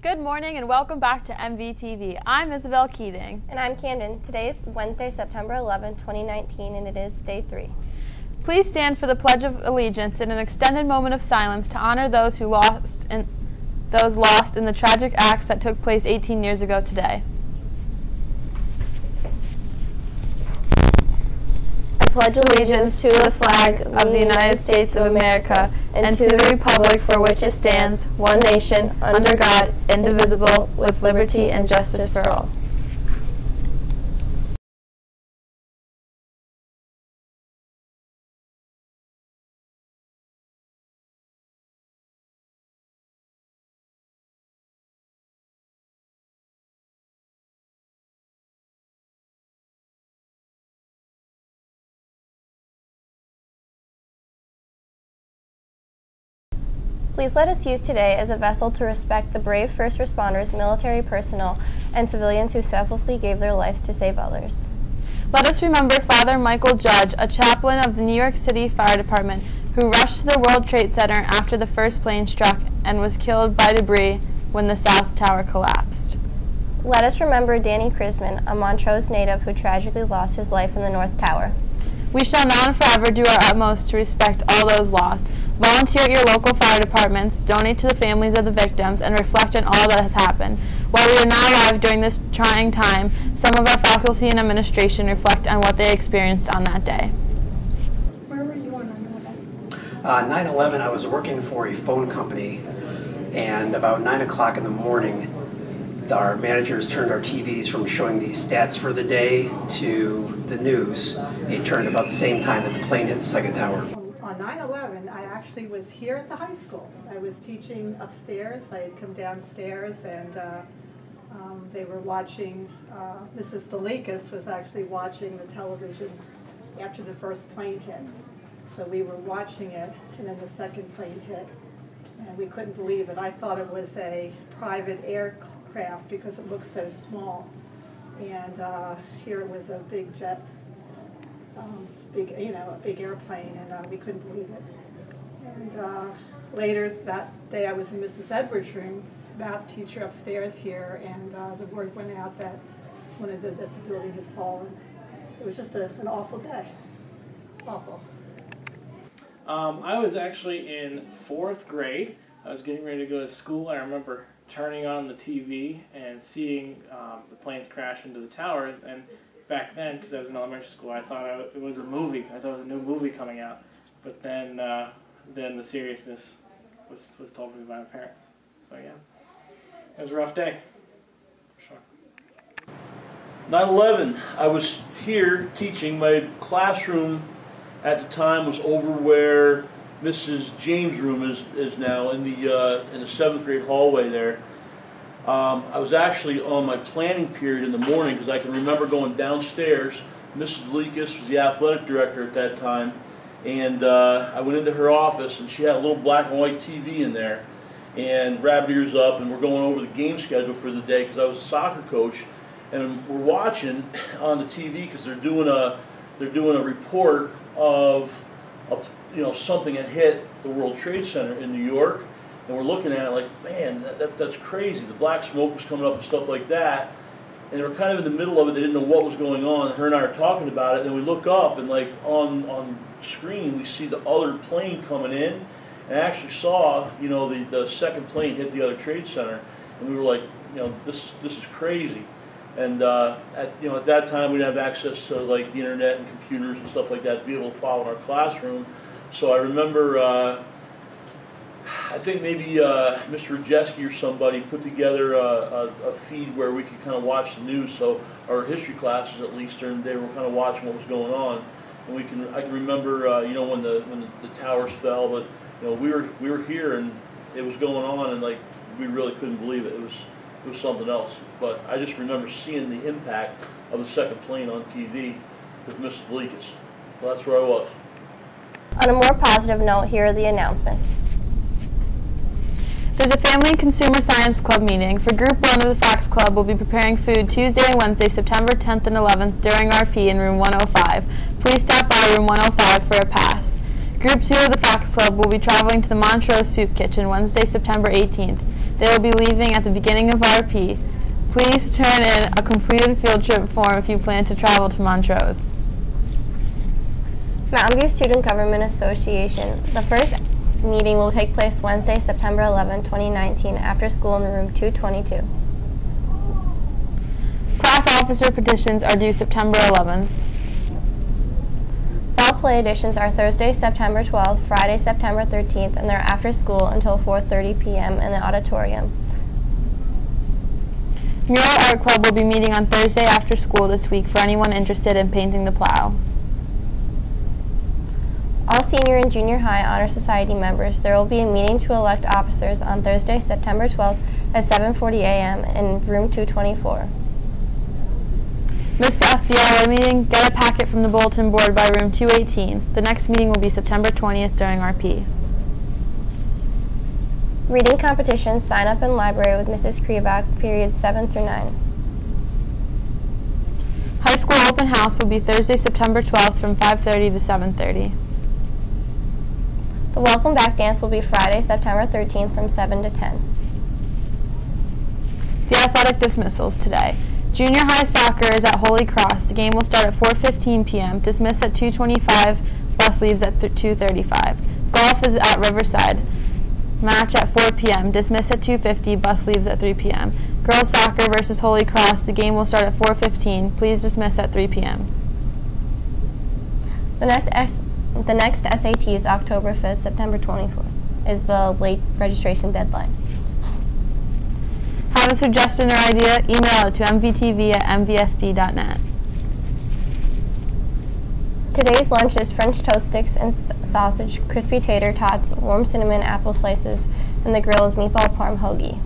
Good morning and welcome back to MVTV. I'm Isabel Keating. And I'm Camden. Today is Wednesday, September 11, 2019, and it is day 3. Please stand for the Pledge of Allegiance in an extended moment of silence to honor those who lost in the tragic acts that took place 18 years ago today. I pledge allegiance to the flag of the United States of America and to the republic for which it stands, one nation, under God, indivisible, with liberty and justice for all. Please let us use today as a vessel to respect the brave first responders, military personnel, and civilians who selflessly gave their lives to save others. Let us remember Father Michael Judge, a chaplain of the New York City Fire Department, who rushed to the World Trade Center after the first plane struck and was killed by debris when the South Tower collapsed. Let us remember Danny Crisman, a Montrose native who tragically lost his life in the North Tower. We shall now and forever do our utmost to respect all those lost. Volunteer at your local fire departments, donate to the families of the victims, and reflect on all that has happened. While we are not alive during this trying time, some of our faculty and administration reflect on what they experienced on that day. Where were you on 9/11? 9/11, I was working for a phone company, and about 9 o'clock in the morning, our managers turned our TVs from showing the stats for the day to the news. They turned about the same time that the plane hit the second tower. On 9/11, I actually was here at the high school. I was teaching upstairs. I had come downstairs, and they were watching, Mrs. Delikas was actually watching the television after the first plane hit. So we were watching it, and then the second plane hit, and we couldn't believe it. I thought it was a private aircraft because it looked so small. And here it was a big jet, a big airplane, and we couldn't believe it. And later that day, I was in Mrs. Edwards' room, math teacher upstairs here, and the word went out that that the building had fallen. It was just an awful day, awful. I was actually in 4th grade. I was getting ready to go to school. I remember turning on the TV and seeing the planes crash into the towers. And back then, because I was in elementary school, I thought it was a movie. I thought it was a new movie coming out. But then the seriousness was told to me by my parents. So yeah, it was a rough day, for sure. 9/11, I was here teaching. My classroom at the time was over where Mrs. James' room is now, in the 7th grade hallway there. I was actually on my planning period in the morning because I can remember going downstairs. Mrs. Delikas was the athletic director at that time, and I went into her office, and she had a little black and white TV in there, and rabbit ears up, and we're going over the game schedule for the day because I was a soccer coach, and we're watching on the TV because they're doing a report of something that hit the World Trade Center in New York, and we're looking at it like, man, that's crazy. The black smoke was coming up and stuff like that, and they were kind of in the middle of it. They didn't know what was going on. Her and I are talking about it, and we look up, and like on screen we see the other plane coming in, and I actually saw the second plane hit the other Trade Center, and we were like, this is crazy. And at that time we didn't have access to like the internet and computers and stuff like that to be able to follow in our classroom. So I remember, I think maybe Mr. Rajeski or somebody put together a feed where we could kind of watch the news. So our history classes, at least, they were kind of watching what was going on, and I can remember, when the towers fell, but we were here and it was going on, and like we really couldn't believe it. It was something else. But I just remember seeing the impact of the second plane on TV with Mrs. Delikas. So that's where I was. On a more positive note, here are the announcements. There's a Family and Consumer Science Club meeting. For Group 1 of the Facts Club, we'll be preparing food Tuesday and Wednesday, September 10th and 11th during RP in room 105. Please stop by room 105 for a pass. Group 2 of the Facts Club will be traveling to the Montrose Soup Kitchen Wednesday, September 18th. They will be leaving at the beginning of RP. Please turn in a completed field trip form if you plan to travel to Montrose. Mountain View Student Government Association. The first meeting will take place Wednesday, September 11, 2019, after school in room 222. Class officer petitions are due September 11th. Fall play editions are Thursday, September 12th, Friday, September 13th, and they're after school until 4:30 p.m. in the auditorium. Mural Art Club will be meeting on Thursday after school this week for anyone interested in painting the plow. All senior and junior high honor society members, there will be a meeting to elect officers on Thursday, September 12th at 7:40 a.m. in room 224. Miss the FBLA meeting, get a packet from the bulletin board by room 218. The next meeting will be September 20th during RP. Reading competitions, sign up in library with Mrs. Kriebach, periods 7 through 9. High school open house will be Thursday, September 12th from 5:30 to 7:30. The welcome back dance will be Friday, September 13th from 7 to 10. The athletic dismissals today. Junior high soccer is at Holy Cross. The game will start at 4:15 p.m. Dismiss at 2:25. Bus leaves at 2:35. Golf is at Riverside. Match at 4 p.m. Dismiss at 2:50. Bus leaves at 3 p.m. Girls soccer versus Holy Cross. The game will start at 4:15. Please dismiss at 3 p.m. The next SAT is October 5th, September 24th is the late registration deadline. Have a suggestion or idea? Email it to mvtv@mvsd.net. Today's lunch is French toast sticks and sausage, crispy tater tots, warm cinnamon apple slices, and the grill is meatball parm hoagie.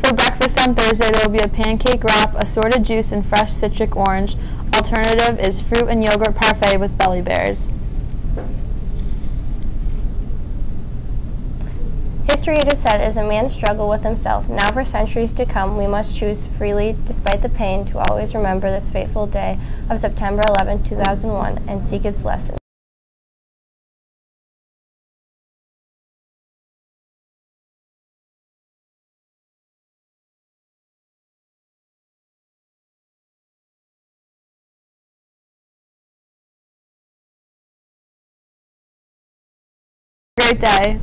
For breakfast on Thursday, there will be a pancake wrap, assorted juice, and fresh citric orange. Alternative is fruit and yogurt parfait with belly bears. History, it is said, is a man's struggle with himself. Now for centuries to come, we must choose freely, despite the pain, to always remember this fateful day of September 11, 2001, and seek its lessons. Great day.